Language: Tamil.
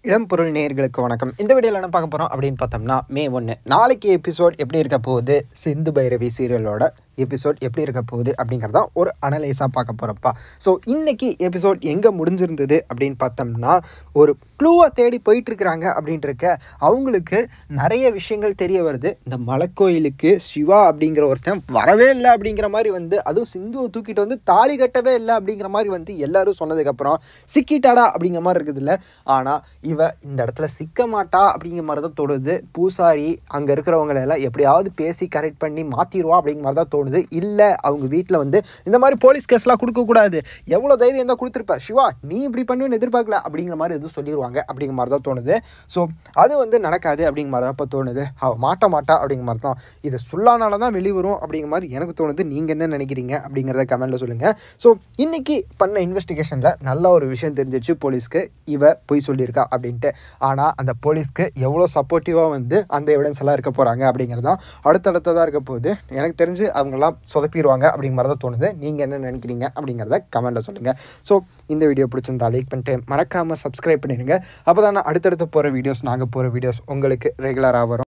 இடம் பொருள் நேயர்களுக்கு வணக்கம். இந்த வீடியோவில் என்ன பார்க்க போகிறோம் அப்படின்னு பார்த்தோம்னா, மே 1 நாளைக்கு எபிசோட் எப்படி இருக்க போகுது, சிந்து பைரவி சீரியலோட எபிசோட் எப்படி இருக்க போகுது அப்படிங்கிறதா ஒரு அனலைஸாக பார்க்க போகிறப்பா. ஸோ இன்றைக்கி எபிசோட் எங்கே முடிஞ்சிருந்தது அப்படின்னு பார்த்தோம்னா, ஒரு க்ளூவை தேடி போயிட்டுருக்குறாங்க அப்படின்ட்டுருக்க அவங்களுக்கு நிறைய விஷயங்கள் தெரிய வருது. இந்த மலைக்கோயிலுக்கு சிவா அப்படிங்கிற ஒருத்தன் வரவே இல்லை அப்படிங்கிற மாதிரி அதுவும் சிந்துவை தூக்கிட்டு தாலி கட்டவே இல்லை அப்படிங்கிற மாதிரி எல்லோரும் சொன்னதுக்கப்புறம் சிக்கிட்டாடா அப்படிங்கிற மாதிரி இருக்குது இல்லை. ஆனால் இந்த இடத்துல சிக்க மாட்டா அப்படிங்கிற மாதிரி தான் தோணுது. பூசாரி அங்கே இருக்கிறவங்களெல்லாம் எப்படியாவது பேசி கரெக்ட் பண்ணி மாற்றிடுவா அப்படிங்கிற மாதிரி தான் தோணுது. இல்லை அவங்க வீட்டில் இந்த மாதிரி போலீஸ் கேஸ்லாம் கொடுக்கக்கூடாது, எவ்வளோ தைரியம் தான் கொடுத்துருப்ப சிவா, நீ இப்படி பண்ணுவேன்னு எதிர்பார்க்கல அப்படிங்கிற மாதிரி எதுவும் சொல்லிடுவாங்க அப்படிங்கிற மாதிரி தான் தோணுது. ஸோ அது நடக்காது அப்படிங்கிற மாதிரி தான் இப்போ தோணுது. அவள் மாட்டா அப்படிங்கிற மாதிரி தான் இது சொல்லானால தான் வெளிவரும் அப்படிங்கிற மாதிரி எனக்கு தோணுது. நீங்கள் என்ன நினைக்கிறீங்க அப்படிங்கிறத கமெண்ட்டில் சொல்லுங்கள். ஸோ இன்றைக்கி பண்ண இன்வெஸ்டிகேஷனில் நல்ல ஒரு விஷயம் தெரிஞ்சிச்சு போலீஸ்க்கு, இவ பொய் சொல்லியிருக்கா அப்படின்ட்டு. ஆனால் அந்த போலீஸ்க்கு எவ்வளோ சப்போர்ட்டிவாக அந்த எவிடன்ஸ் எல்லாம் இருக்க போகிறாங்க அப்படிங்கிறது தான் அடுத்தடுத்ததாக இருக்க போகுது. எனக்கு தெரிஞ்சு அவங்கெல்லாம் சொதப்பிடுவாங்க அப்படிங்கிற மாதிரி தான் தோணுது. நீங்கள் என்ன நினைக்கிறீங்க அப்படிங்கிறத கமெண்ட்டில் சொல்லுங்கள். ஸோ இந்த வீடியோ பிடிச்சிருந்தா லைக் பண்ணிட்டு மறக்காமல் சப்ஸ்கிரைப் பண்ணிடுங்க. அப்போ தான் அடுத்தடுத்து போகிற வீடியோஸ், நாங்கள் போகிற வீடியோஸ் உங்களுக்கு ரெகுலராக வரும்.